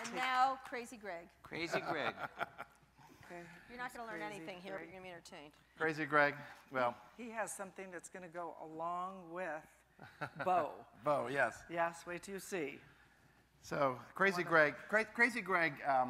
And now, Crazy Greg. Crazy Greg. Okay. You're not going to learn anything here, but you're going to be entertained. Crazy Greg, well. He has something that's going to go along with Bo. Bo, yes. Yes, wait till you see. So, Crazy Greg, a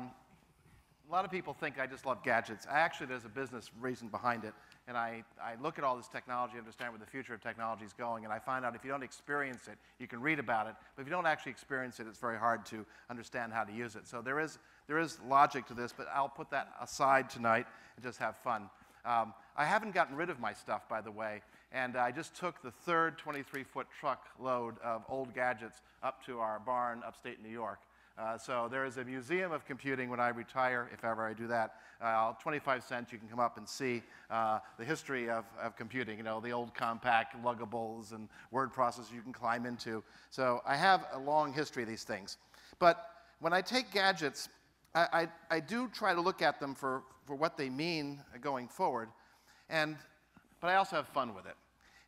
lot of people think I just love gadgets. Actually, there's a business reason behind it. And I look at all this technology, understand where the future of technology is going, and I find out if you don't experience it, you can read about it, but if you don't actually experience it, it's very hard to understand how to use it. So there is logic to this, but I'll put that aside tonight and just have fun. I haven't gotten rid of my stuff, by the way, and I just took the third 23-foot truck load of old gadgets up to our barn upstate New York. So there is a museum of computing when I retire, if ever I do that. 25 cents, you can come up and see the history of computing, you know, the old compact luggables and word processors you can climb into. So I have a long history of these things. But when I take gadgets, I do try to look at them for what they mean going forward. But I also have fun with it.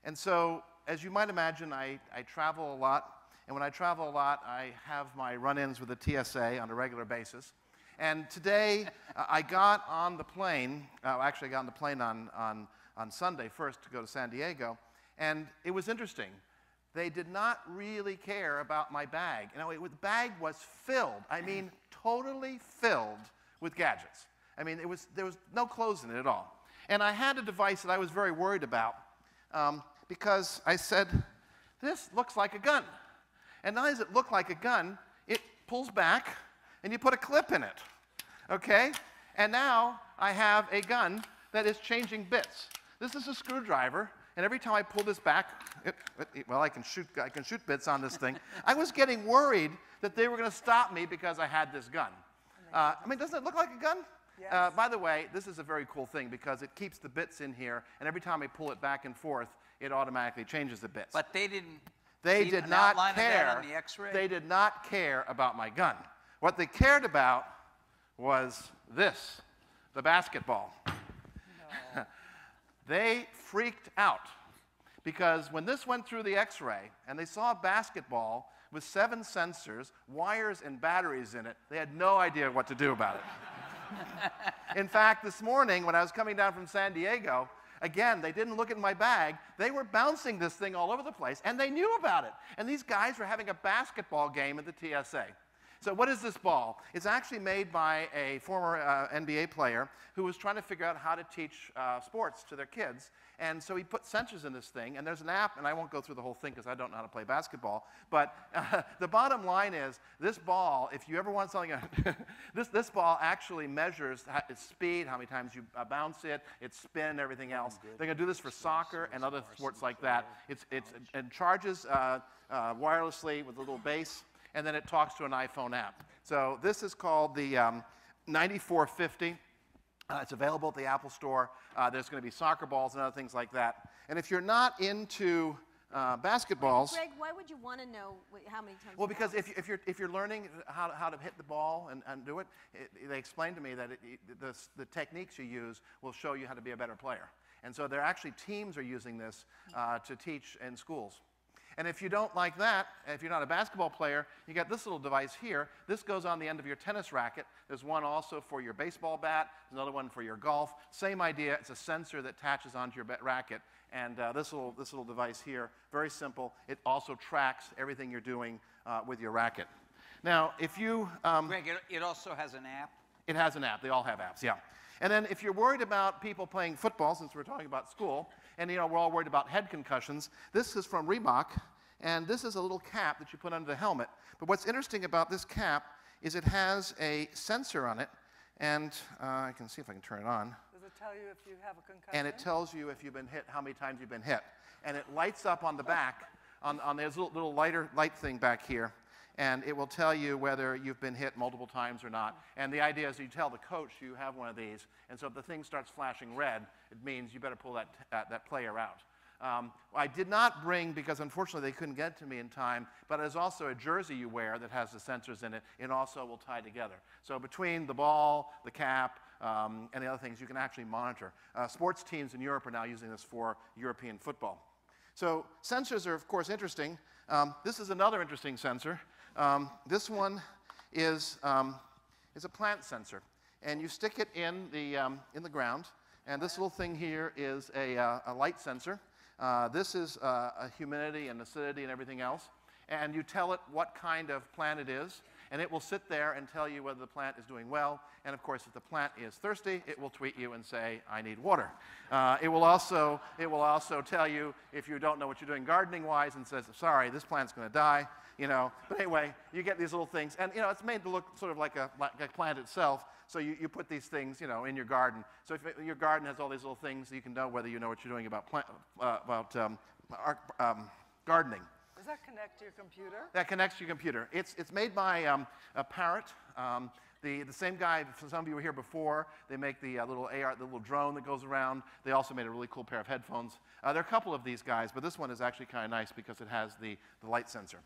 And so, as you might imagine, I travel a lot. And when I travel a lot, I have my run-ins with the TSA on a regular basis. And today, I got on the plane. Actually, I got on the plane on Sunday first to go to San Diego. And it was interesting. They did not really care about my bag. You know, the bag was filled. I mean, totally filled with gadgets. I mean, there was no clothes in it at all. And I had a device that I was very worried about because I said, this looks like a gun. And not only does it look like a gun, it pulls back, and you put a clip in it, okay? And now I have a gun that is changing bits. This is a screwdriver, and every time I pull this back, well, I can shoot bits on this thing. I was getting worried that they were going to stop me because I had this gun. I mean, doesn't it look like a gun? Yes. By the way, this is a very cool thing because it keeps the bits in here, and every time I pull it back and forth, it automatically changes the bits. But they didn't. They did not care. On the X-ray? They did not care about my gun. What they cared about was this, the basketball. No. They freaked out because when this went through the X-ray and they saw a basketball with 7 sensors, wires, and batteries in it, they had no idea what to do about it. In fact, this morning when I was coming down from San Diego, again, they didn't look at my bag. They were bouncing this thing all over the place, and they knew about it. And these guys were having a basketball game at the TSA. So what is this ball? It's actually made by a former NBA player who was trying to figure out how to teach sports to their kids. And so he put sensors in this thing, and there's an app, and I won't go through the whole thing because I don't know how to play basketball. But the bottom line is, this ball, if you ever want something, this ball actually measures its speed, how many times you bounce it, its spin, everything else. They're going to do this for soccer and other sports like that. It charges wirelessly with a little base, and then it talks to an iPhone app. So this is called the 9450. It's available at the Apple Store. There's going to be soccer balls and other things like that. And if you're not into basketballs, Greg, why would you want to know how many times? well, because if you're learning how to hit the ball and do it, they explained to me that the techniques you use will show you how to be a better player. And so there actually teams are using this to teach in schools. And if you don't like that, if you're not a basketball player, you got this little device here. This goes on the end of your tennis racket. There's one also for your baseball bat. There's another one for your golf. Same idea. It's a sensor that attaches onto your racket. And this little device here, very simple. It also tracks everything you're doing with your racket. Now, if you... Greg, it also has an app? It has an app. They all have apps, yeah. And then if you're worried about people playing football, since we're talking about school, and we're all worried about head concussions, this is from Reebok, and this is a little cap that you put under the helmet. But what's interesting about this cap is it has a sensor on it, and I can see if I can turn it on. Does it tell you if you have a concussion? And it tells you if you've been hit, how many times you've been hit. And it lights up on the back, on there's a little light thing back here, and it will tell you whether you've been hit multiple times or not. And the idea is you tell the coach you have one of these, and so if the thing starts flashing red, it means you better pull that player out. I did not bring, because unfortunately they couldn't get to me in time, but there's also a jersey you wear that has the sensors in it, and also will tie together. So between the ball, the cap, and the other things, you can actually monitor. Sports teams in Europe are now using this for European football. So sensors are, of course, interesting. This is another interesting sensor. This one is a plant sensor. And you stick it in the ground. And this little thing here is a light sensor. This is a humidity and acidity and everything else. And you tell it what kind of plant it is. And it will sit there and tell you whether the plant is doing well. And of course, if the plant is thirsty, it will tweet you and say, I need water. It will also tell you if you don't know what you're doing gardening-wise and says, sorry, this plant's going to die. But anyway, you get these little things. And it's made to look sort of like a plant itself. So you put these things, in your garden. So if your garden has all these little things, you can know whether you know what you're doing about gardening. Does that connect to your computer? That connects to your computer. It's made by a Parrot. The same guy, some of you were here before, they make the little drone that goes around. They also made a really cool pair of headphones. There are a couple of these guys, but this one is actually kind of nice because it has the light sensor.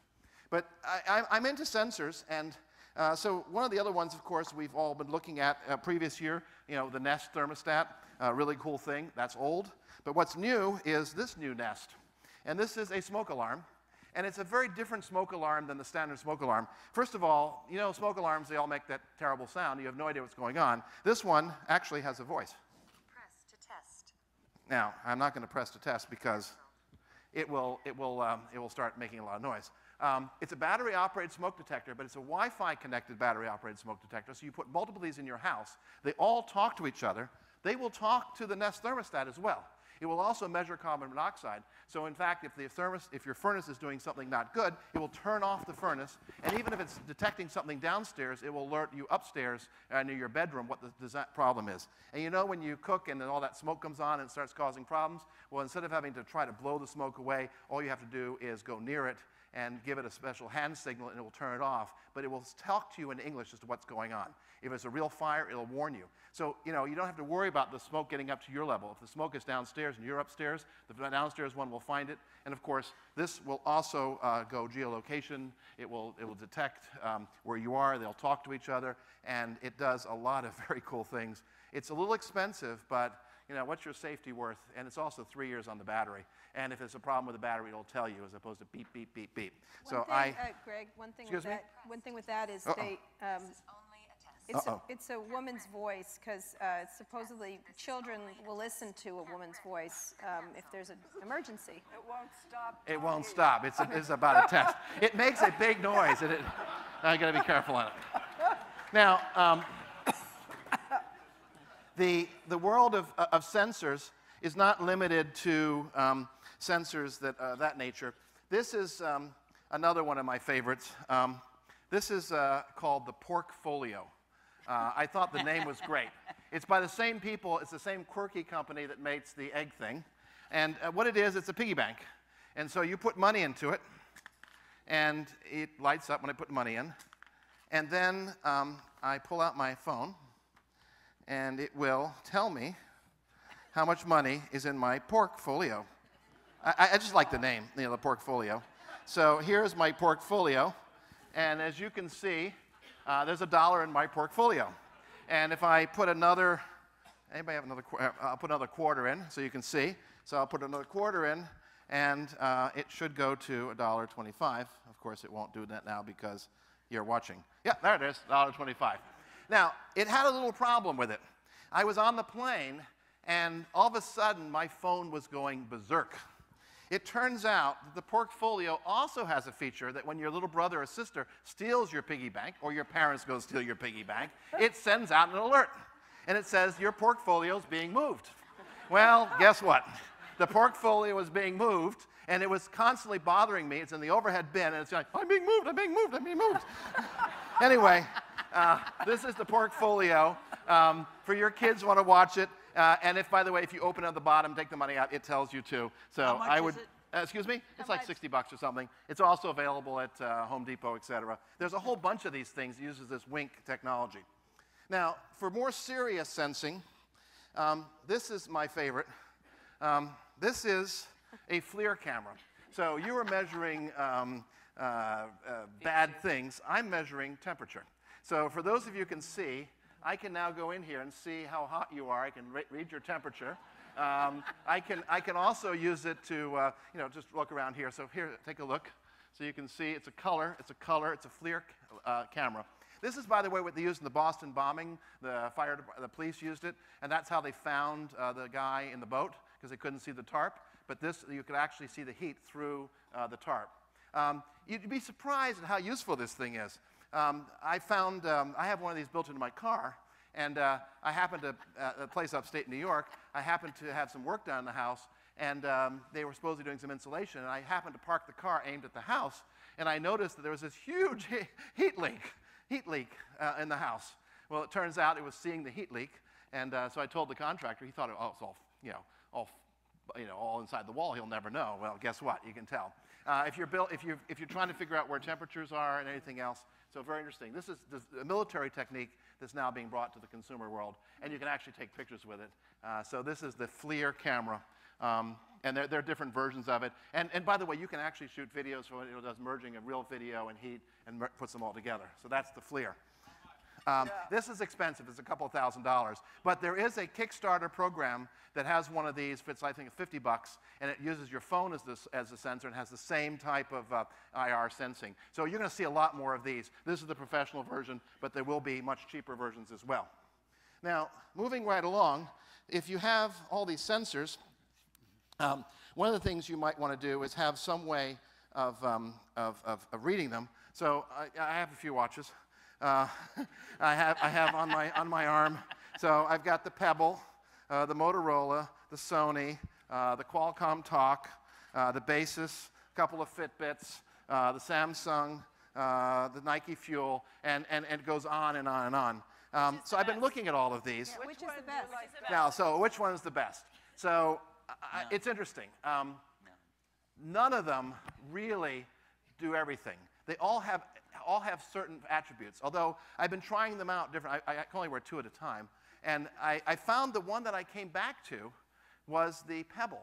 But I'm into sensors, and so one of the other ones, of course, we've all been looking at previous year, the Nest thermostat, really cool thing. That's old. But what's new is this new Nest. And this is a smoke alarm. And it's a very different smoke alarm than the standard smoke alarm. First of all, smoke alarms, they all make that terrible sound. You have no idea what's going on. This one actually has a voice. Press to test. Now, I'm not going to press to test because it will start making a lot of noise. It's a battery-operated smoke detector, but it's a Wi-Fi connected battery-operated smoke detector. So you put multiple of these in your house. They all talk to each other. They will talk to the Nest thermostat as well. It will also measure carbon monoxide. So in fact, if your furnace is doing something not good, it will turn off the furnace. And even if it's detecting something downstairs, it will alert you upstairs near your bedroom what the problem is. And when you cook and then all that smoke comes on and starts causing problems, well, instead of having to try to blow the smoke away, all you have to do is go near it and give it a special hand signal, and it will turn it off. But it will talk to you in English as to what's going on. If it's a real fire, it'll warn you. So, you don't have to worry about the smoke getting up to your level. If the smoke is downstairs and you're upstairs, the downstairs one will find it. And of course, this will also go geolocation. It will detect where you are. They'll talk to each other. And it does a lot of very cool things. It's a little expensive, but what's your safety worth? And it's also 3 years on the battery. And if there's a problem with the battery, it'll tell you as opposed to beep, beep, beep, beep. Greg, one thing Excuse with that is This is only a test. it's a woman's voice because supposedly children will listen to a woman's voice if there's an emergency. It won't stop. It won't stop. It's about a test. It makes a big noise. I got to be careful on it. Now, the world of sensors is not limited to sensors that nature. This is another one of my favorites. This is called the Porkfolio. I thought the name was great. It's by the same people. It's the same quirky company that makes the egg thing. And what it is, it's a piggy bank. And so you put money into it, and it lights up when I put money in. And then I pull out my phone, and it will tell me how much money is in my Porkfolio. I just like the name, the Porkfolio. So here's my Porkfolio, and as you can see, there's $1 in my Porkfolio. And if I put another, anybody have another, I'll put another quarter in so you can see. So I'll put another quarter in, and it should go to $1.25. Of course, it won't do that now because you're watching. Yeah, there it is, $1.25. Now, it had a little problem with it. I was on the plane, and all of a sudden, my phone was going berserk. It turns out that the Porkfolio also has a feature that when your little brother or sister steals your piggy bank, or your parents go steal your piggy bank, it sends out an alert. And it says, your Porkfolio is being moved. Well, guess what? The Porkfolio is being moved, and it was constantly bothering me. It's in the overhead bin, and it's like, I'm being moved, I'm being moved, I'm being moved. Anyway, this is the Porkfolio. For your kids who want to watch it, and if, by the way, if you open it at the bottom, take the money out, it tells you to. So How much I would, is it? Excuse me? It's like $60 or something. It's also available at Home Depot, etc. There's a whole bunch of these things that uses this Wink technology. Now, for more serious sensing, this is my favorite. This is a FLIR camera. So you were measuring bad things. I'm measuring temperature. So for those of you who can see, I can now go in here and see how hot you are. I can read your temperature. I can also use it to just look around here. So here, take a look. So you can see it's a color. It's a FLIR camera. This is, by the way, what they used in the Boston bombing. The police used it, and that's how they found the guy in the boat, because they couldn't see the tarp. But this, you could actually see the heat through the tarp. You'd be surprised at how useful this thing is. I have one of these built into my car, and I happened to, a place upstate New York, I happened to have some work done in the house, and they were supposedly doing some insulation, and I happened to park the car aimed at the house, and I noticed that there was this huge heat leak in the house. Well, it turns out it was seeing the heat leak, and so I told the contractor. He thought, oh, it's all, all inside the wall. He'll never know. Well, guess what? You can tell. If you're trying to figure out where temperatures are and anything else, so very interesting. This is a military technique that's now being brought to the consumer world, and you can actually take pictures with it. So this is the FLIR camera. And there are different versions of it. And by the way, you can actually shoot videos so it does merging of real video and heat and puts them all together. So that's the FLIR. This is expensive. It's a couple $1,000s. But there is a Kickstarter program that has one of these. Fits, I think, $50, and it uses your phone as a sensor and has the same type of IR sensing. So you're going to see a lot more of these. This is the professional version, but there will be much cheaper versions as well. Now, moving right along, if you have all these sensors, one of the things you might want to do is have some way of reading them. So I have a few watches. I have on my arm. So I've got the Pebble, the Motorola, the Sony, the Qualcomm Talk, the Basis, a couple of Fitbits, the Samsung, the Nike Fuel, and it goes on and on and on. So I've been looking at all of these. Yeah, which is the best? Now, so which one is the best? So it's interesting. None of them really do everything. They all have certain attributes, although I've been trying them out different. I can only wear 2 at a time. And I found the one that I came back to was the Pebble.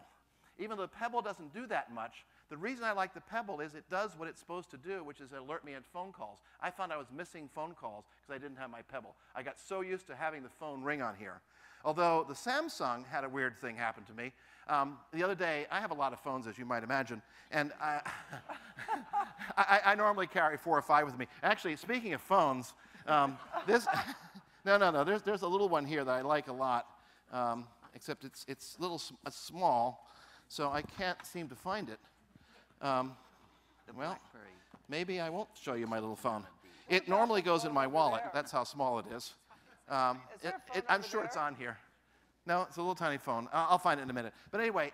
Even though the Pebble doesn't do that much, the reason I like the Pebble is it does what it's supposed to do, which is alert me at phone calls. I found I was missing phone calls because I didn't have my Pebble. I got so used to having the phone ring on here. Although the Samsung had a weird thing happen to me. The other day, I have a lot of phones, as you might imagine, and I normally carry 4 or 5 with me. Actually, speaking of phones, there's a little one here that I like a lot, except it's small, so I can't seem to find it. Well, maybe I won't show you my little phone. It normally goes in my wallet. That's how small it is. I'm sure it's on here. No, it's a little tiny phone. I'll find it in a minute. But anyway,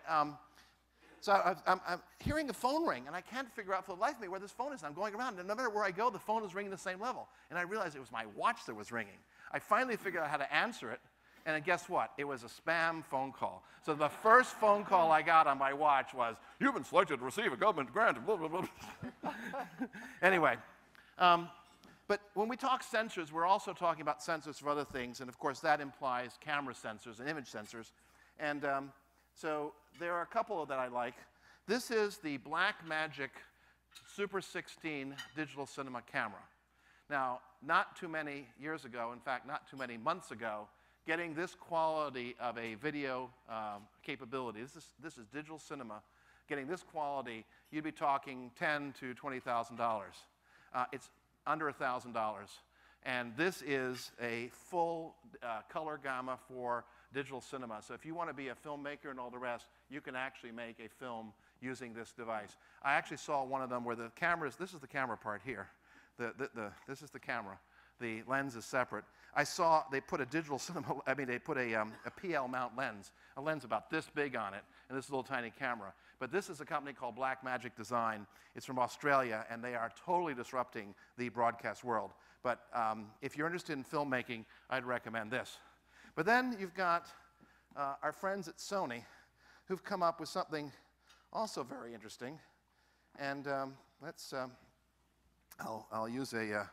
so I'm hearing a phone ring, and I can't figure out for the life of me where this phone is. I'm going around, and no matter where I go, the phone is ringing the same level. And I realized it was my watch that was ringing. I finally figured out how to answer it, and then guess what? It was a spam phone call. So the first phone call I got on my watch was, "You've been selected to receive a government grant," blah, blah, blah. Anyway. But when we talk sensors, we're also talking about sensors for other things, and of course that implies camera sensors and image sensors. And so there are a couple that I like. This is the Blackmagic Super 16 digital cinema camera. Now, not too many years ago, in fact, not too many months ago, getting this quality of a video capability, this is digital cinema, getting this quality, you'd be talking $10,000 to $20,000. It's under $1,000. And this is a full color gamma for digital cinema. So if you want to be a filmmaker and all the rest, you can actually make a film using this device. I actually saw one of them where the cameras, this is the camera part here. This is the camera. The lens is separate. I saw they put a digital cinema, they put a PL mount lens, a lens about this big on it, and this little tiny camera. But this is a company called Blackmagic Design. It's from Australia, and they are totally disrupting the broadcast world. But if you're interested in filmmaking, I'd recommend this. But then you've got our friends at Sony who've come up with something also very interesting. And I'll use a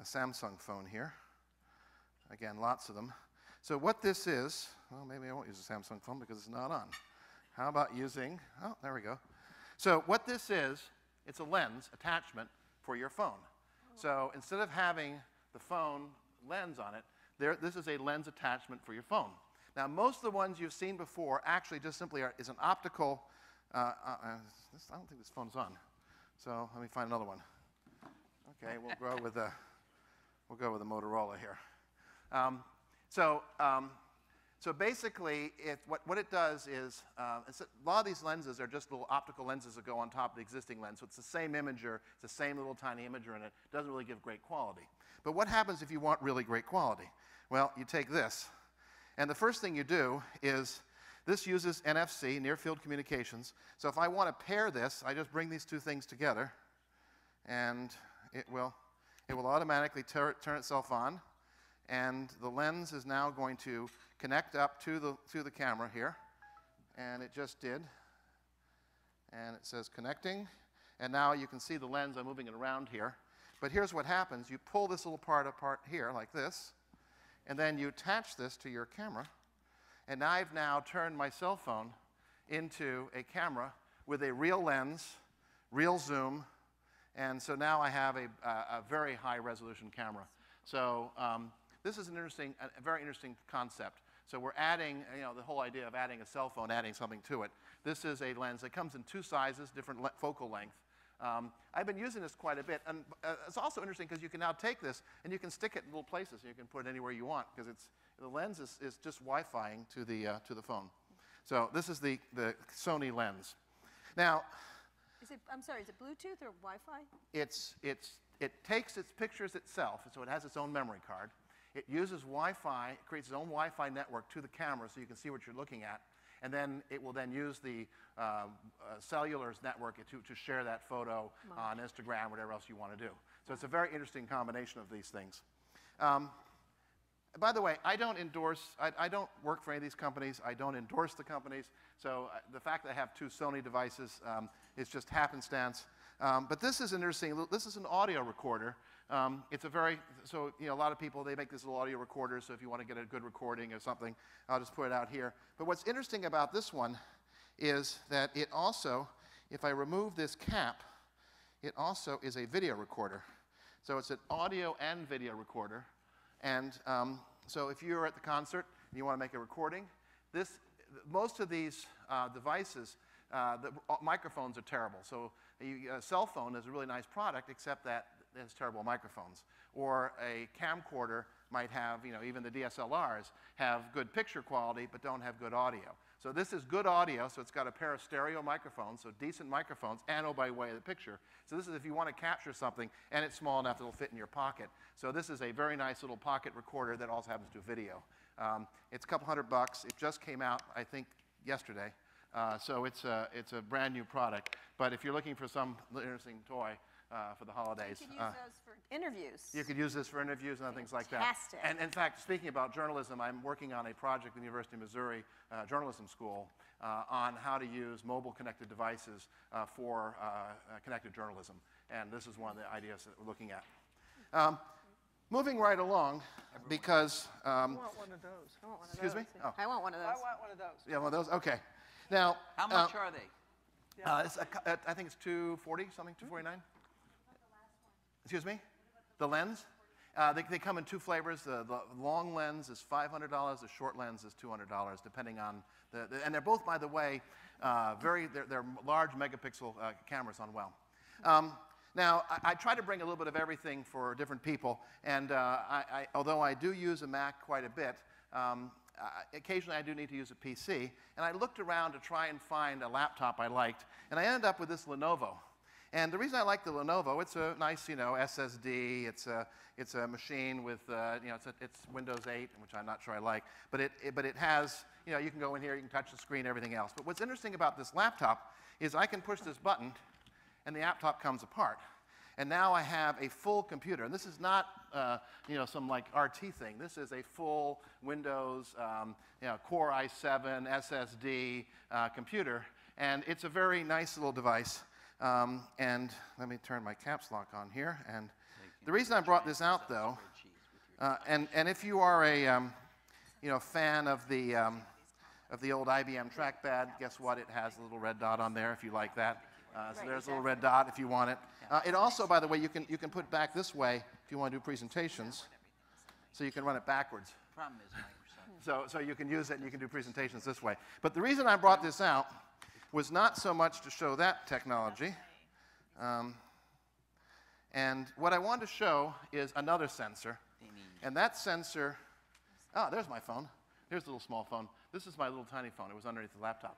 Samsung phone here. Again, lots of them. So what this is, well, maybe I won't use a Samsung phone because it's not on. How about using, oh, there we go. So what this is, it's a lens attachment for your phone. So instead of having the phone lens on it, this is a lens attachment for your phone. Now, most of the ones you've seen before actually just simply is an optical, I don't think this phone's on. So let me find another one. Okay, we'll go with we'll go with a Motorola here. So basically, what it does is, a lot of these lenses are just little optical lenses that go on top of the existing lens. So it's the same imager, it's the same little tiny imager in it. It doesn't really give great quality. But what happens if you want really great quality? Well, you take this, and the first thing you do is, this uses NFC, near field communications. So if I want to pair this, I just bring these two things together, and it will automatically turn itself on. And the lens is now going to connect up to the camera here, and it just did. And it says connecting, and now you can see the lens. I'm moving it around here. But here's what happens. You pull this little part apart here like this, and then you attach this to your camera. And I've now turned my cell phone into a camera with a real lens, real zoom, and so now I have a very high resolution camera. So this is a very interesting concept. So we're adding, the whole idea of adding a cell phone, adding something to it. This is a lens that comes in two sizes, different focal length. I've been using this quite a bit, and it's also interesting because you can now take this and you can stick it in little places. You can put it anywhere you want because the lens is just Wi-Fiing to the phone. So this is the Sony lens. Now, I'm sorry, is it Bluetooth or Wi-Fi? It takes its pictures itself, so it has its own memory card. It uses Wi-Fi, it creates its own Wi-Fi network to the camera so you can see what you're looking at. And then it will then use the cellular's network to share that photo on Instagram, whatever else you want to do. So it's a very interesting combination of these things. By the way, I don't work for any of these companies. I don't endorse the companies. So the fact that I have two Sony devices is just happenstance. But this is interesting. This is an audio recorder. It's a lot of people, they make this little audio recorder, so if you want to get a good recording or something, I'll just put it out here. But what's interesting about this one is that it also, if I remove this cap, it also is a video recorder. So it's an audio and video recorder. And so if you're at the concert and you want to make a recording, most of these devices, the microphones are terrible. So a cell phone is a really nice product, except that it has terrible microphones. Or a camcorder might have, even the DSLRs have good picture quality, but don't have good audio. So this is good audio, so it's got a pair of stereo microphones, so decent microphones, and oh, by way of the picture. So this is if you want to capture something, and it's small enough that it'll fit in your pocket. So this is a very nice little pocket recorder that also happens to do video. It's a couple $100. It just came out, I think, yesterday. So it's a brand new product. But if you're looking for some interesting toy for the holidays. You could use those for interviews. You could use this for interviews and things like that. Fantastic. And in fact, speaking about journalism, I'm working on a project at the University of Missouri Journalism School on how to use mobile connected devices for connected journalism. And this is one of the ideas that we're looking at. Moving right along, because... I want one of those. I want one of excuse those. me? Oh. I want one of those. I want one of those. Yeah, one of those? Okay. Now... How much are they? I think it's $240, something, $249? Excuse me? The lens? They come in two flavors. The long lens is $500. The short lens is $200, depending on and they're both, by the way, they're large megapixel cameras on well. Now, I try to bring a little bit of everything for different people, and although I do use a Mac quite a bit, occasionally I do need to use a PC, and I looked around to try and find a laptop I liked, and I ended up with this Lenovo. And the reason I like the Lenovo, it's a nice, SSD. It's a machine with, it's Windows 8, which I'm not sure I like. But it has, you can go in here, you can touch the screen, everything else. But what's interesting about this laptop is I can push this button, and the laptop comes apart. And now I have a full computer. And this is not, some like RT thing. This is a full Windows, Core i7 SSD computer. And it's a very nice little device. And let me turn my caps lock on here. And the reason I brought this out, though, and if you are a fan of the old IBM trackpad, guess what? It has a little red dot on there if you like that. So there's a little red dot if you want it. It also, by the way, you can put it back this way if you want to do presentations. So you can run it backwards. Problem is Microsoft. So you can use it and you can do presentations this way. But the reason I brought this out was not so much to show that technology. And what I want to show is another sensor. And that sensor, there's my phone. Here's a little small phone. This is my little tiny phone. It was underneath the laptop.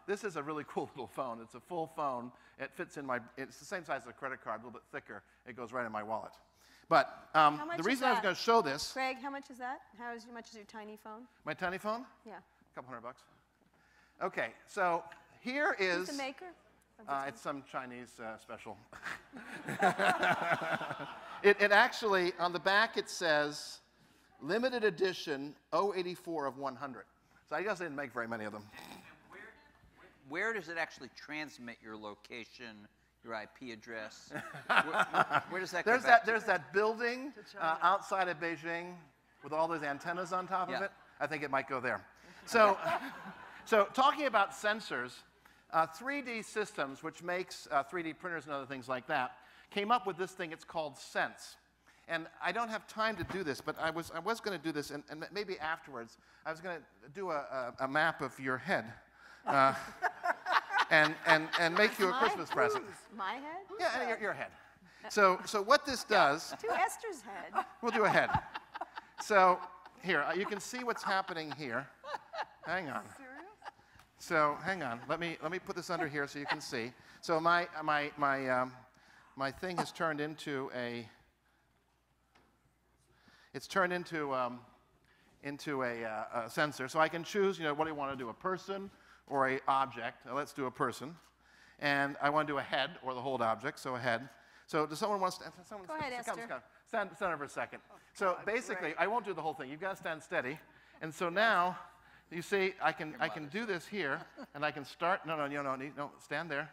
This is a really cool little phone. It's a full phone. It fits in it's the same size as a credit card, a little bit thicker. It goes right in my wallet. But the reason I was going to show this. Greg, how much is that? Much is your tiny phone? My tiny phone? Yeah. A couple $100. Okay, so here is. Who's the maker? It's some Chinese special. It actually, on the back it says, limited edition 084 of 100. So I guess they didn't make very many of them. Where does it actually transmit your location, your IP address? Where does that go back to? There's that building outside of Beijing with all those antennas on top of it. I think it might go there. So, so talking about sensors, 3D Systems, which makes 3D printers and other things like that, came up with this thing. It's called Sense. And I don't have time to do this, but I was going to do this, and maybe afterwards, I was going to do a map of your head and make you a Christmas present. My head? Yeah, your head. So what this does... Do Esther's head. We'll do a head. So here, you can see what's happening here. Hang on. So hang on. Let me put this under here so you can see. So my thing has turned into a... It's turned into a sensor. So I can choose, what do you want to do, a person or a object? Now, let's do a person. And I want to do a head or the whole object, so a head. So does someone want to stand? Go ahead, Esther. Stand over a second. So basically, I won't do the whole thing. You've got to stand steady. And so now, you see, I can do this here, and I can start. No, stand there.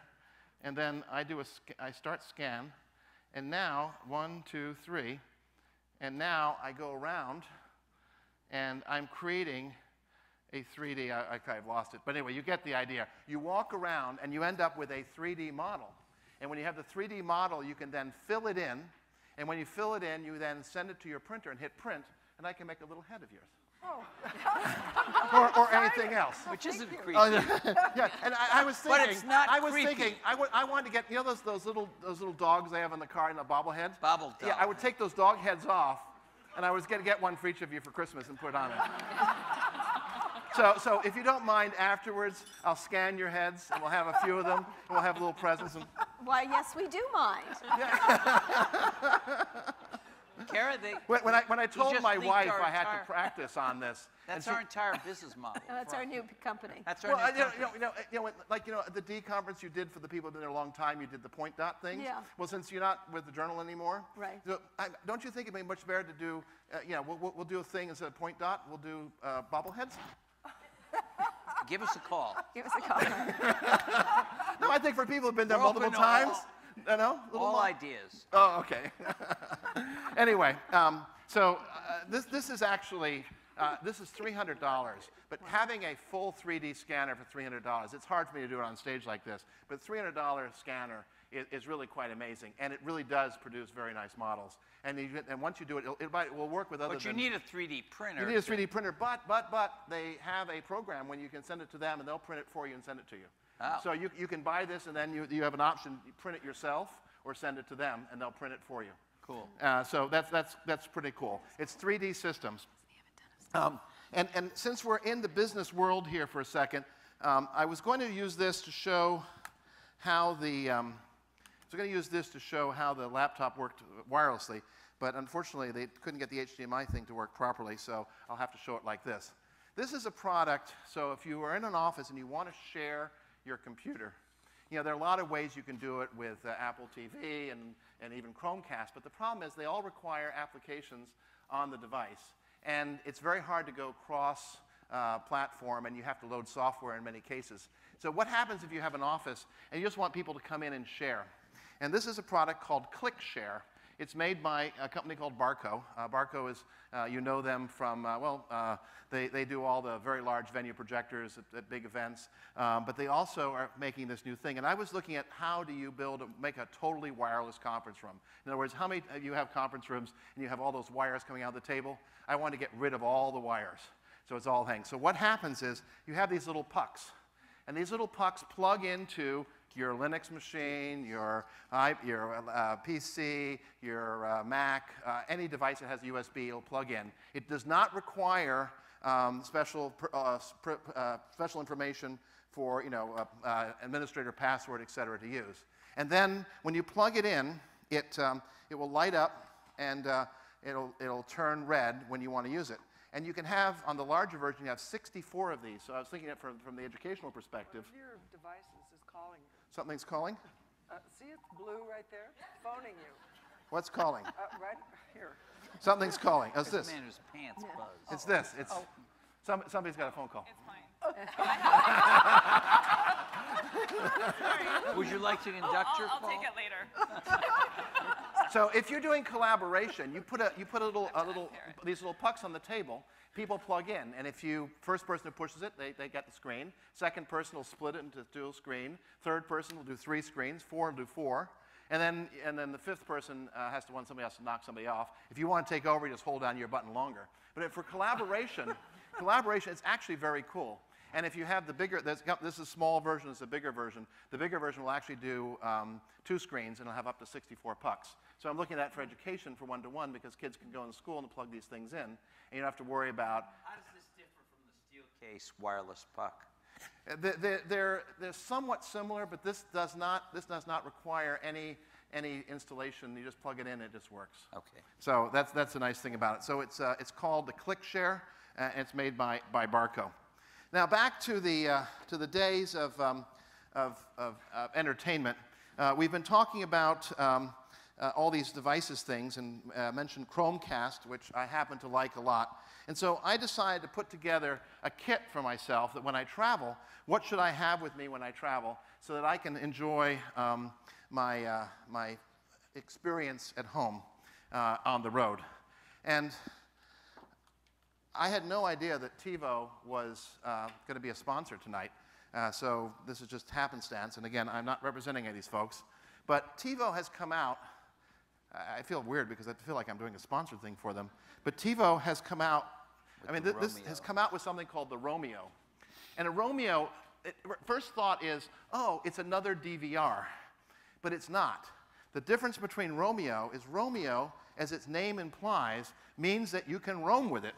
And then I start scan. And now, 1, 2, 3. And now I go around, and I'm creating a 3D. I kind of lost it. But anyway, you get the idea. You walk around, and you end up with a 3D model. And when you have the 3D model, you can then fill it in. And when you fill it in, you then send it to your printer and hit print, and I can make a little head of yours. Oh. or anything else. Which isn't creepy. Yeah, and I was thinking. But it's not thinking, I wanted to get, those little dogs they have in the car, the bobbleheads? Bobble dog. Yeah, I would take those dog heads off, and I was going to get one for each of you for Christmas and put it on it. So if you don't mind, afterwards, I'll scan your heads, and we'll have a few of them, and we'll have little presents. And Why, yes, we do mind. Kara, when I told my wife I had to practice on this. That's our entire business model. That's our new company. That's our new company. At the D conference you did for the people who've been there a long time, you did the point dot things. Yeah. Well, since you're not with the journal anymore, right? So, don't you think it'd be much better to do? We'll do a thing instead of point dot. We'll do bobbleheads. Give us a call. Give us a call. No, I think for people who've been there We're multiple times. All ideas. Oh, okay. Anyway, so this is actually this is $300, but having a full 3D scanner for $300, it's hard for me to do it on stage like this. But $300 scanner is really quite amazing, and it really does produce very nice models. And once you do it, it will work with other. But you need a 3D printer. You need a 3D printer, but they have a program when you can send it to them, and they'll print it for you and send it to you. Oh. So you can buy this, and then you have an option. You print it yourself or send it to them, and they'll print it for you. Cool. So that's pretty cool. It's 3D Systems. And since we're in the business world here for a second, I was going to use this to show how the laptop worked wirelessly, but unfortunately they couldn't get the HDMI thing to work properly, so I'll have to show it like this. This is a product, so if you are in an office and you want to share your computer, there are a lot of ways you can do it with Apple TV and even Chromecast, but the problem is they all require applications on the device. And it's very hard to go cross-platform, and you have to load software in many cases. So what happens if you have an office and you just want people to come in and share? And this is a product called ClickShare. It's made by a company called Barco. Barco is, you know them from, they do all the very large venue projectors at big events. But they also are making this new thing. And I was looking at how do you make a totally wireless conference room. In other words, how many of you have conference rooms and you have all those wires coming out of the table? I want to get rid of all the wires. So it's all hanging. So what happens is you have these little pucks. And these little pucks plug into your Linux machine, your PC, your Mac, any device that has a USB, it'll plug in. It does not require special information for, administrator password, et cetera, to use. And then when you plug it in, it will light up and it'll turn red when you want to use it. And you can have, on the larger version, you have 64 of these. So I was thinking it from the educational perspective. One of your devices is calling you. Something's calling? See, it's blue right there. It's phoning you. What's calling? Right here. Something's calling. It's this. Man whose pants buzz. It's this. It's somebody's got a phone call. It's mine. Would you like to conduct your I'll call? take it later. So if you're doing collaboration, you put these little pucks on the table. People plug in, and if you first person who pushes it, they get the screen. Second person will split it into dual screen. Third person will do 3 screens. 4 will do 4. And then the fifth person somebody has to knock somebody off. If you want to take over, you just hold down your button longer. But for collaboration, it's actually very cool. And if you have the bigger, this is a small version, this is a bigger version. The bigger version will actually do 2 screens, and it'll have up to 64 pucks. So I'm looking at that for education for one-to-one, because kids can go into school and plug these things in, and you don't have to worry about. How does this differ from the steel case wireless puck? They're somewhat similar, but this does not require any installation. You just plug it in, it just works. Okay. So that's the nice thing about it. So it's called the ClickShare, and it's made by Barco. Now back to the days of entertainment. We've been talking about all these devices things, and mentioned Chromecast, which I happen to like a lot. And so I decided to put together a kit for myself that when I travel, what should I have with me when I travel so that I can enjoy my experience at home on the road. And I had no idea that TiVo was going to be a sponsor tonight. So this is just happenstance. And again, I'm not representing any of these folks. But TiVo has come out. I feel weird because I feel like I'm doing a sponsored thing for them. But TiVo has come out. This has come out with something called the Romeo. And a Romeo, first thought is, oh, it's another DVR. But it's not. The difference between Romeo is Romeo, as its name implies, means that you can roam with it.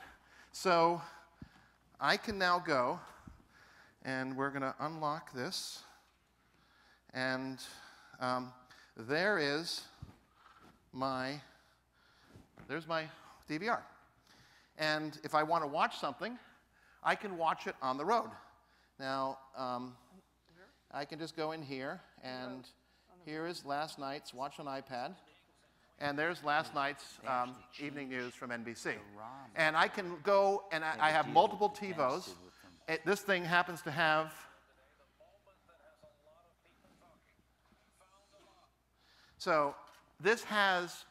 So I can now go, and we're going to unlock this. And there's my DVR. And if I want to watch something, I can watch it on the road. Now, I can just go in here, and here is last night's Watch on iPad. And there's last night's evening news from NBC. And I can go, and I have multiple TiVos. This thing happens to have... So this has,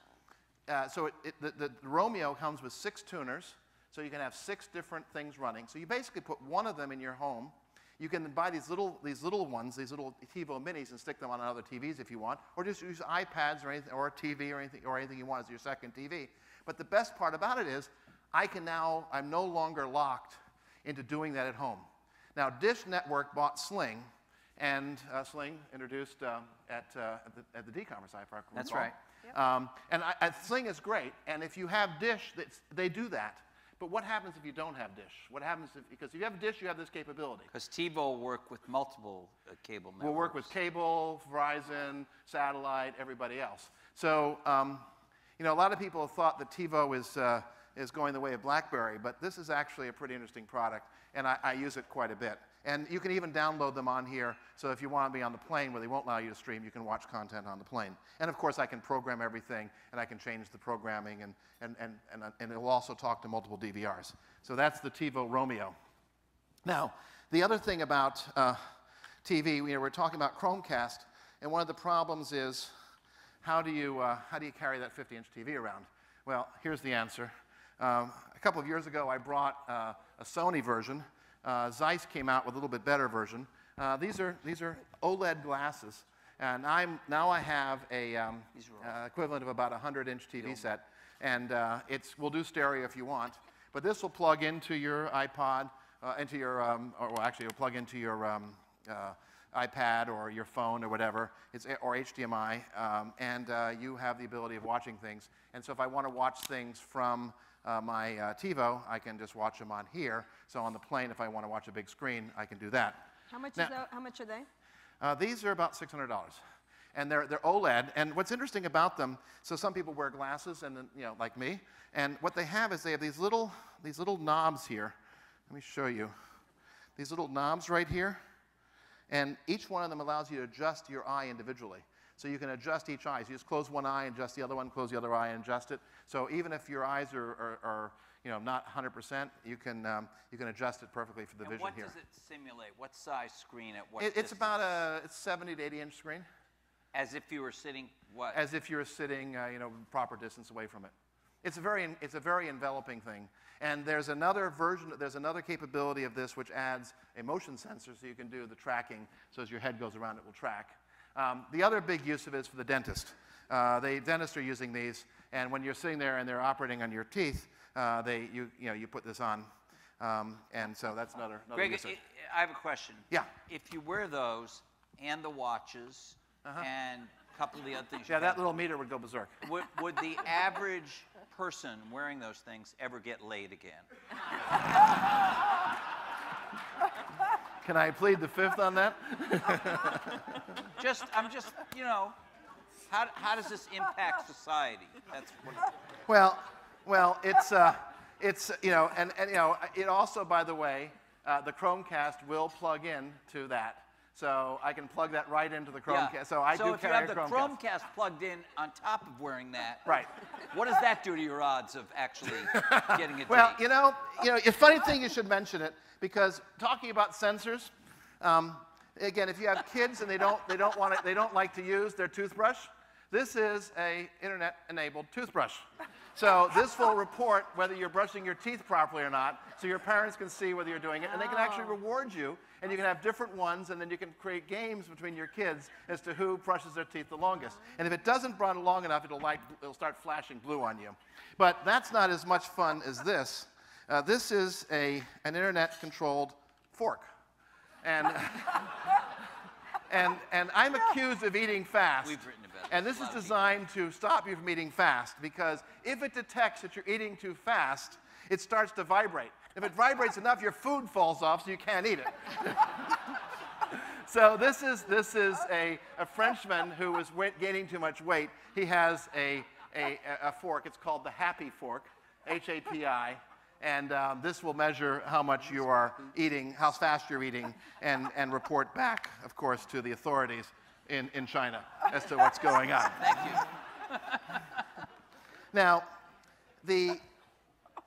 the Romeo comes with 6 tuners, so you can have 6 different things running. So you basically put one of them in your home. You can buy these little ones, these little TiVo minis, and stick them on other TVs if you want, or just use iPads or anything, or a TV or anything you want as your second TV. But the best part about it is, I'm no longer locked into doing that at home. Now, Dish Network bought Sling, and Sling introduced at the D-Conference, if I recall. That's right. Yep. Sling is great, and if you have Dish, they do that. But what happens if you don't have Dish? What happens because if you have Dish, you have this capability. Because TiVo will work with multiple cable networks. We'll work with cable, Verizon, satellite, everybody else. So, a lot of people have thought that TiVo is going the way of BlackBerry, but this is actually a pretty interesting product, and I use it quite a bit. And you can even download them on here, so if you want to be on the plane where they won't allow you to stream, you can watch content on the plane. And of course, I can program everything, and I can change the programming, and it will also talk to multiple DVRs. So that's the TiVo Romeo. Now, the other thing about TV, we're talking about Chromecast, and one of the problems is, how do you carry that 50-inch TV around? Well, here's the answer. A couple of years ago, I brought a Sony version. Zeiss came out with a little bit better version. These are OLED glasses, and now I have a equivalent of about a 100-inch TV set, and we'll do stereo if you want. But this will plug into your iPod, it'll plug into your iPad or your phone or whatever, or HDMI, and you have the ability of watching things. And so if I want to watch things from my TiVo, I can just watch them on here. So on the plane, if I want to watch a big screen, I can do that. How much, how much are they? These are about $600. And they're OLED. And what's interesting about them, so some people wear glasses, and then, like me. And what they have is they have these little knobs here. Let me show you. These little knobs right here. And each one of them allows you to adjust your eye individually. So you can adjust each eye. So you just close one eye and adjust the other one, close the other eye and adjust it. So even if your eyes are not 100%, you can adjust it perfectly for the vision here. What does it simulate? What size screen at what It's distance? about a 70 to 80-inch screen. As if you were sitting what? As if you were sitting, proper distance away from it. It's a very enveloping thing. And there's another version, there's another capability of this which adds a motion sensor so you can do the tracking. So as your head goes around, it will track. The other big use of it is for the dentist. The dentists are using these, and when you're sitting there and they're operating on your teeth, you put this on, and so that's another Greg, use of it. I have a question. Yeah. If you wear those and the watches and a couple of the other things, Yeah, that little meter would go berserk. would the average person wearing those things ever get laid again? Can I plead the fifth on that? I'm just, how does this impact society? That's what. Well, it's it also, by the way, the Chromecast will plug in to that. So I can plug that right into the Chromecast. Yeah. So I do if you carry have the a Chromecast. Chromecast plugged in on top of wearing that, Right. what does that do to your odds of actually getting a Well, date? a funny thing, you should mention it, because talking about sensors, again, if you have kids and they don't like to use their toothbrush, this is a internet-enabled toothbrush. So this will report whether you're brushing your teeth properly or not, so your parents can see whether you're doing it, and they can actually reward you, and you can have different ones, and then you can create games between your kids as to who brushes their teeth the longest. And if it doesn't run long enough, it'll start flashing blue on you. But that's not as much fun as this. This is an internet-controlled fork. And, and I'm accused of eating fast. We've written about And this is designed to stop you from eating fast, because if it detects that you're eating too fast, it starts to vibrate. If it vibrates enough, your food falls off, so you can't eat it. So this is a Frenchman who was gaining too much weight. He has a fork. It's called the Happy Fork, H-A-P-I. And this will measure how much you are eating, how fast you're eating, and report back, of course, to the authorities in China as to what's going on. Thank you. Now,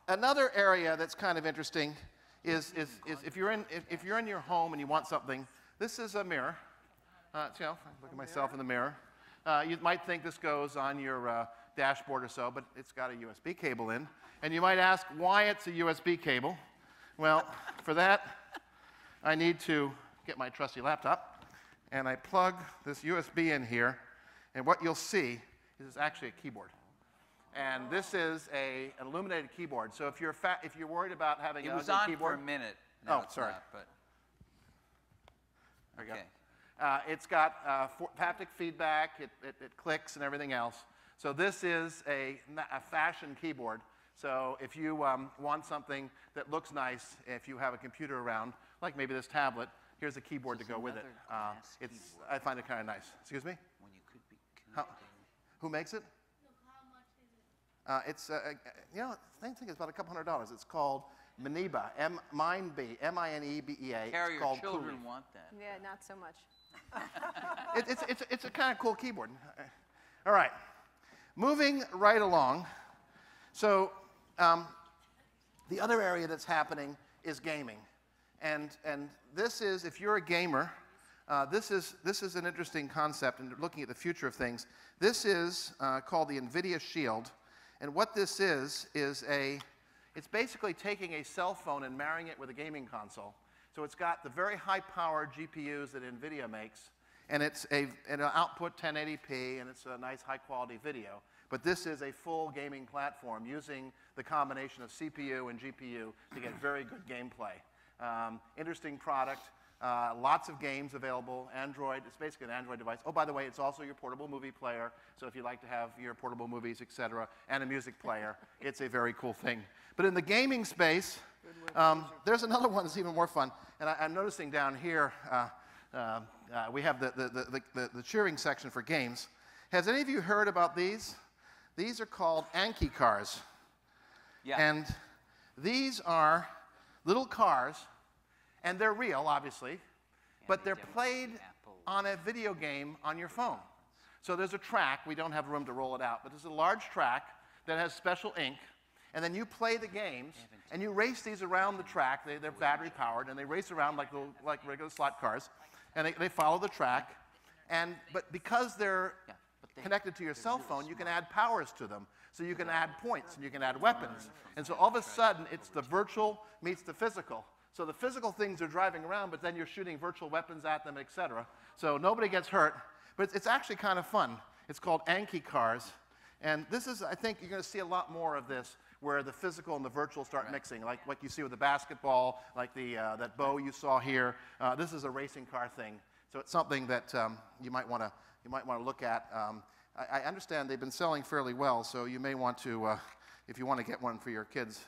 another area that's kind of interesting is if you're in your home and you want something. This is a mirror. Look at myself in the mirror. You might think this goes on your dashboard or so, but it's got a USB cable in. And you might ask why it's a USB cable. Well, for that, I need to get my trusty laptop, and I plug this USB in here, and what you'll see is it's actually a keyboard. And this is an illuminated keyboard. So if you're worried about having an ugly keyboard, It was on for a minute. No, it's sorry. not, but There you okay. go. It's got haptic feedback. It clicks and everything else. So this is a fashion keyboard. So if you want something that looks nice, if you have a computer around, like maybe this tablet, here's a keyboard to go with it. I find it kind of nice. Excuse me? When you could be connecting. Who makes it? It's I think it's about $200. It's called Mineba, M-I-N-E-B-E-A. Carry It's your called children Cooley. Yeah, want that. not so much. It's a kind of cool keyboard. All right, moving right along. So the other area that's happening is gaming, and this is, if you're a gamer, this is an interesting concept. And looking at the future of things, this is called the NVIDIA Shield, and what this is it's basically taking a cell phone and marrying it with a gaming console. So it's got the very high-powered GPUs that NVIDIA makes, and it's an output 1080p, and it's a nice high-quality video. But this is a full gaming platform using the combination of CPU and GPU to get very good gameplay. Interesting product. Lots of games available. Android, it's basically an Android device. Oh, by the way, it's also your portable movie player. So if you like to have your portable movies, et cetera, and a music player, it's a very cool thing. But in the gaming space, there's another one that's even more fun. And I'm noticing down here, we have the cheering section for games. Has any of you heard about these? These are called Anki cars. Yeah. And these are little cars, and they're real, obviously, but they're played on a video game on your phone. So there's a track. We don't have room to roll it out, but there's a large track that has special ink, and then you play the games, and you race these around the track. They're battery-powered, and they race around like regular slot cars, and they follow the track. But because they're connected to your cell phone, you can add powers to them. So you can add points, and you can add weapons. And so all of a sudden, it's the virtual meets the physical. So the physical things are driving around, but then you're shooting virtual weapons at them, et cetera. So nobody gets hurt, but it's actually kind of fun. It's called Anki cars. And this is, I think you're going to see a lot more of this, where the physical and the virtual start mixing, like what you see with the basketball, like that bow you saw here. This is a racing car thing. So it's something that you might want to look at. I understand they've been selling fairly well, so you may want to, if you want to get one for your kids.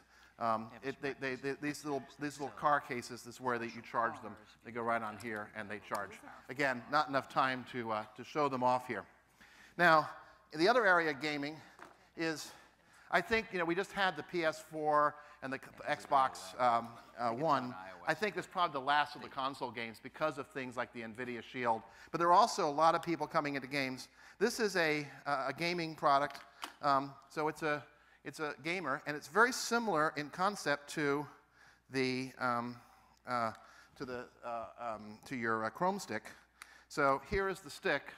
These little car cases, this is where you charge them. They go right on here, and they charge. Again, not enough time to show them off here. Now, the other area of gaming is, I think, we just had the PS4 and the Xbox One. I think it's probably the last of the console games because of things like the NVIDIA Shield. But there are also a lot of people coming into games. This is a gaming product. So it's a gamer, and it's very similar in concept to your Chrome stick. So here is the stick.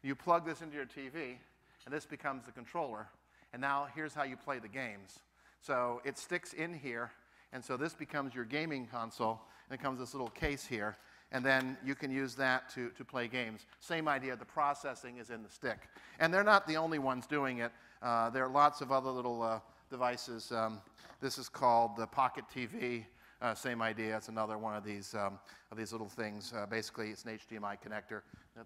You plug this into your TV, and this becomes the controller. And now here's how you play the games. So it sticks in here, and so this becomes your gaming console, and it comes this little case here. And then you can use that to play games. Same idea, the processing is in the stick. And they're not the only ones doing it. There are lots of other little devices. This is called the Pocket TV. Same idea. It's another one of these little things. Basically, it's an HDMI connector.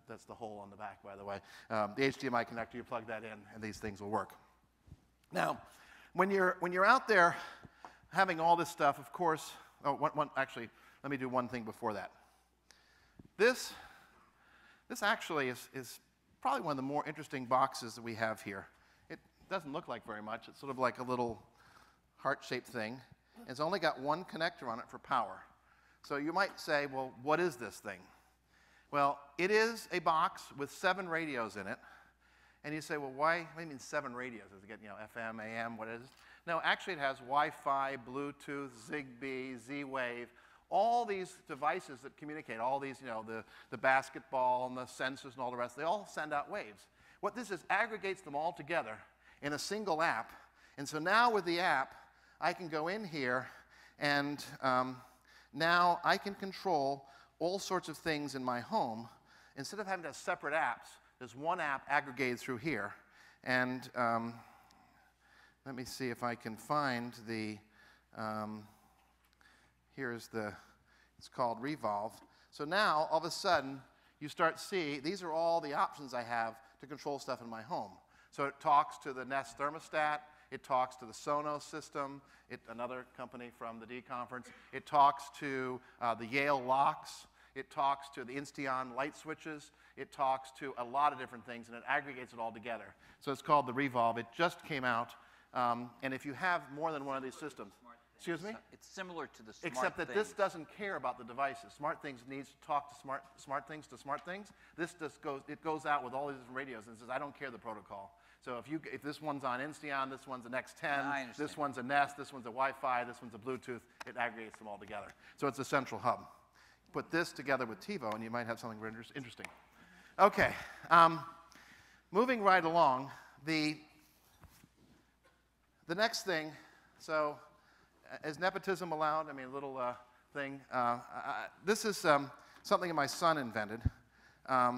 That's the hole on the back, by the way. The HDMI connector, you plug that in, and these things will work. Now, when you're out there having all this stuff, of course. Actually, let me do one thing before that. This actually is probably one of the more interesting boxes that we have here. It doesn't look like very much. It's sort of like a little heart-shaped thing. It's only got one connector on it for power. So you might say, well, what is this thing? Well, it is a box with 7 radios in it. And you say, well, why? What do you mean 7 radios? Does it get, FM, AM, what is it? No, actually it has Wi-Fi, Bluetooth, Zigbee, Z-Wave, all these devices that communicate, all these, the basketball and the sensors and all the rest, they all send out waves. What this is aggregates them all together in a single app. And so now with the app, I can go in here, and now I can control all sorts of things in my home. Instead of having to have separate apps, there's one app aggregated through here. And let me see if I can find the, it's called Revolve. So now, all of a sudden, you start to see, these are all the options I have to control stuff in my home. So it talks to the Nest thermostat. It talks to the Sonos system, another company from the D conference. It talks to the Yale locks. It talks to the Insteon light switches. It talks to a lot of different things, and it aggregates it all together. So it's called the Revolve. It just came out. And if you have more than one of these systems, excuse me? It's similar to the Except that this doesn't care about the devices. SmartThings needs to talk to SmartThings to SmartThings. This just goes out with all these different radios and says, I don't care the protocol. So if this one's on Insteon, this one's an X10, this one's a Nest, this one's a Wi-Fi, this one's a Bluetooth, it aggregates them all together. So it's a central hub. Put this together with TiVo, and you might have something very interesting. Okay, moving right along, the next thing, so is nepotism allowed? I mean, a little thing. This is something my son invented,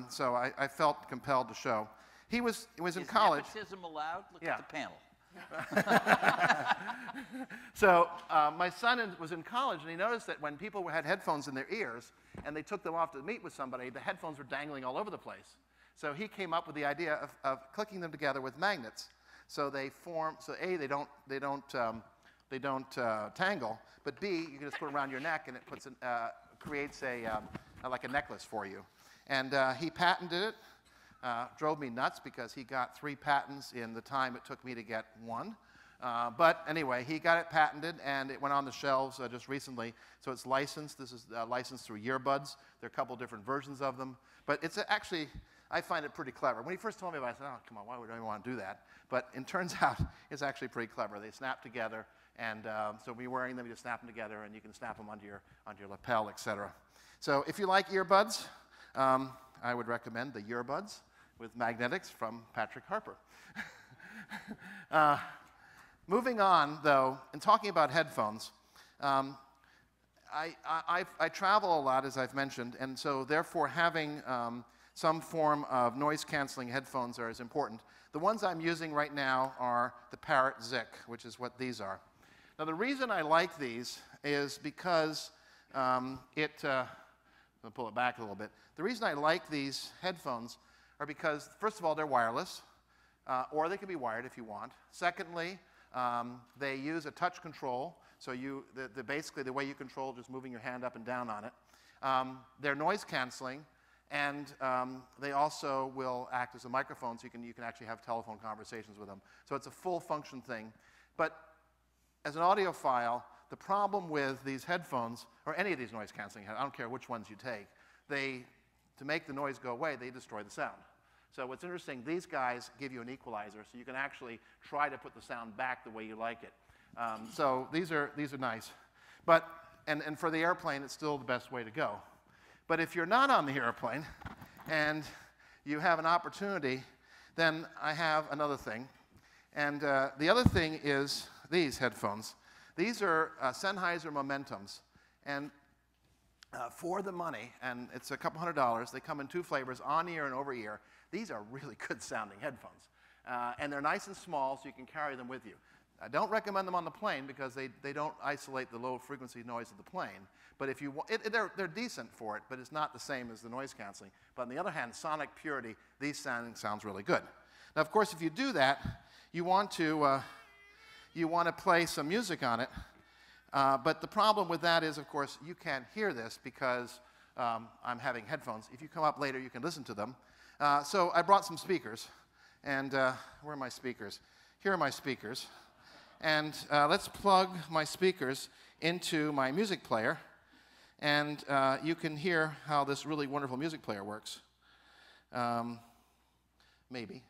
so I felt compelled to show. He was in college. Is nepotism allowed? Look Yeah. at the panel. So my son was in college, and he noticed that when people had headphones in their ears and they took them off to meet with somebody, the headphones were dangling all over the place. So he came up with the idea of clicking them together with magnets. So they form. So A, they don't tangle, but B, you can just put them around your neck, and it creates like a necklace for you. And he patented it. Drove me nuts because he got 3 patents in the time it took me to get 1. But anyway, he got it patented, and it went on the shelves just recently. So it's licensed. This is licensed through earbuds. There are a couple different versions of them. But it's actually, I find it pretty clever. When he first told me about it, I said, oh, come on, why would I want to do that? But it turns out it's actually pretty clever. They snap together, and so when you're wearing them, you just snap them together, and you can snap them onto your lapel, etc. So if you like earbuds, I would recommend the earbuds with magnetics from Patrick Harper. Moving on, though, and talking about headphones, I travel a lot, as I've mentioned, and so therefore having some form of noise-canceling headphones is important. The ones I'm using right now are the Parrot Zic, which is what these are. Now, the reason I like these is because I'll pull it back a little bit. The reason I like these headphones are because, first of all, they're wireless, or they can be wired if you want. Secondly, they use a touch control, so basically the way you control just moving your hand up and down on it. They're noise canceling, and they also will act as a microphone, so you can actually have telephone conversations with them. So it's a full function thing. But as an audiophile, the problem with these headphones, or any of these noise canceling headphones, I don't care which ones you take, to make the noise go away, they destroy the sound. So what's interesting, these guys give you an equalizer, so you can actually try to put the sound back the way you like it. So these are nice. But, and for the airplane, it's still the best way to go. But if you're not on the airplane and you have an opportunity, then I have another thing. And the other thing is these headphones. These are Sennheiser Momentums. And for the money, and it's a couple $100, they come in 2 flavors, on-ear and over-ear. These are really good sounding headphones. And they're nice and small, so you can carry them with you. I don't recommend them on the plane because they don't isolate the low frequency noise of the plane. But if you want, they're decent for it, but it's not the same as the noise canceling. But on the other hand, sonic purity, these sounds really good. Now, of course, if you do that, you want to play some music on it. But the problem with that is, of course, you can't hear this because I'm having headphones. If you come up later, you can listen to them. So I brought some speakers. And where are my speakers? Here are my speakers. And let's plug my speakers into my music player. And you can hear how this really wonderful music player works. Maybe.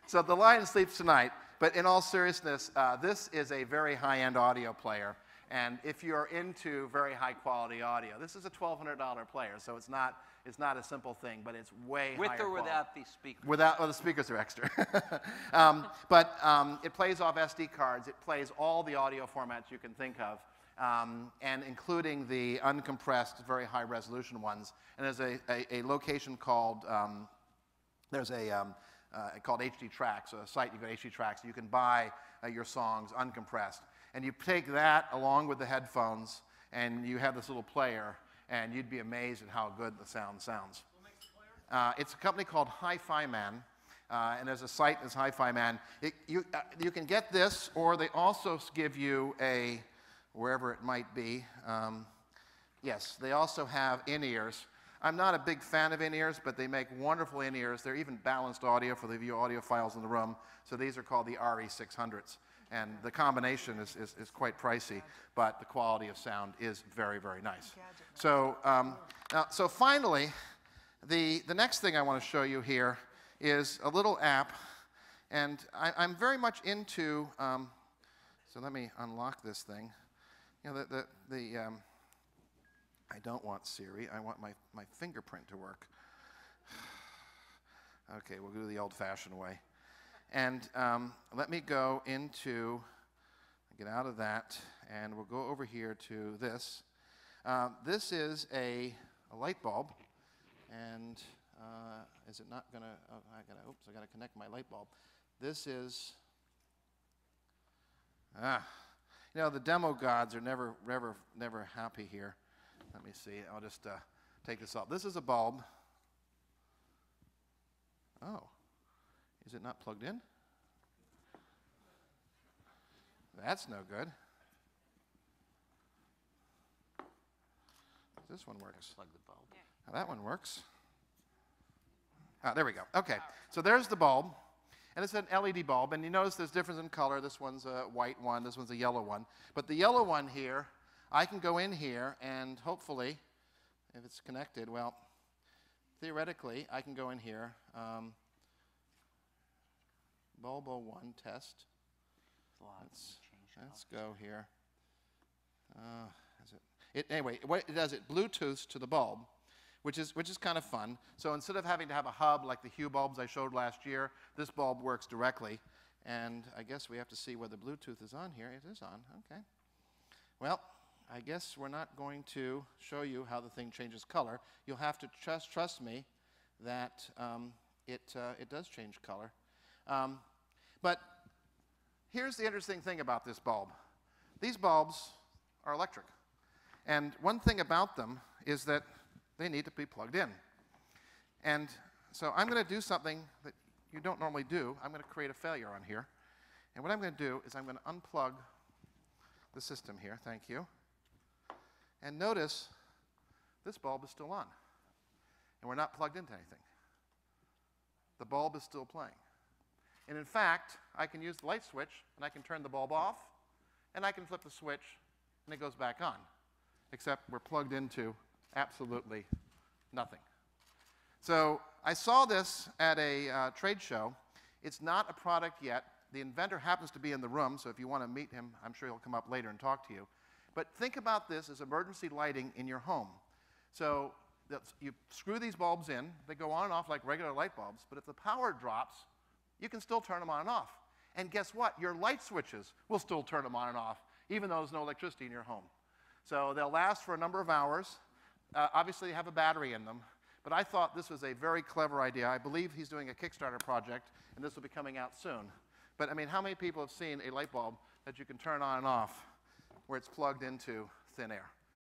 So the Lion sleeps tonight, but in all seriousness, this is a very high-end audio player. And if you're into very high-quality audio, this is a $1,200 player, so it's not a simple thing, but it's way higher quality. With or without these speakers? The speakers are extra. But it plays off SD cards. It plays all the audio formats you can think of, and including the uncompressed, very high-resolution ones. And there's a location called, called HD Tracks, a site you go to HD Tracks. You can buy your songs uncompressed. And you take that along with the headphones, and you have this little player, and you'd be amazed at how good the sound sounds. Who makes the player? It's a company called Hi-Fi Man, and there's a site that's Hi-Fi Man. You can get this, or they also give you a, wherever it might be, yes, they also have in-ears. I'm not a big fan of in-ears, but they make wonderful in-ears. They're even balanced audio for the audiophiles in the room, so these are called the RE600s. And the combination is quite pricey, but the quality of sound is very, very nice. So, so finally, The next thing I want to show you here is a little app, and I'm very much into, so let me unlock this thing. You know, I don't want Siri, I want my fingerprint to work. Okay, we'll do the old-fashioned way. And let me go into, get out of that, and we'll go over here to this. This is a light bulb, and is it not going to, oh, I got to connect my light bulb. This is, you know, the demo gods are never happy here. Let me see, I'll just take this off. This is a bulb. Oh, is it not plugged in? That's no good. This one works. Plug the bulb. Now that one works. Ah, there we go. Okay, so there's the bulb, and it's an LED bulb, and you notice there's difference in color. This one's a white one, this one's a yellow one. But the yellow one here, I can go in here, and hopefully, if it's connected, well, theoretically, I can go in here, bulb 01 test. Let's go here. Anyway, what it does, it Bluetooths to the bulb, which is kind of fun. So instead of having to have a hub like the Hue bulbs I showed last year, this bulb works directly. And I guess we have to see whether Bluetooth is on here. It is on, okay. Well, I guess we're not going to show you how the thing changes color. You'll have to trust me that it does change color. But here's the interesting thing about this bulb. These bulbs are electric. And one thing about them is that they need to be plugged in. And so I'm going to do something that you don't normally do. I'm going to create a failure on here. And what I'm going to do is I'm going to unplug the system here. Thank you. And notice this bulb is still on. And we're not plugged into anything. The bulb is still playing. And in fact, I can use the light switch, and I can turn the bulb off, and I can flip the switch, and it goes back on. Except we're plugged into absolutely nothing. So I saw this at a trade show. It's not a product yet. The inventor happens to be in the room, so if you want to meet him, I'm sure he'll come up later and talk to you. But think about this as emergency lighting in your home. So you screw these bulbs in. They go on and off like regular light bulbs. But if the power drops, you can still turn them on and off. And guess what? Your light switches will still turn them on and off, even though there's no electricity in your home. So they'll last for a number of hours. Obviously, they have a battery in them. But I thought this was a very clever idea. I believe he's doing a Kickstarter project, and this will be coming out soon. But I mean, how many people have seen a light bulb that you can turn on and off where it's plugged into thin air?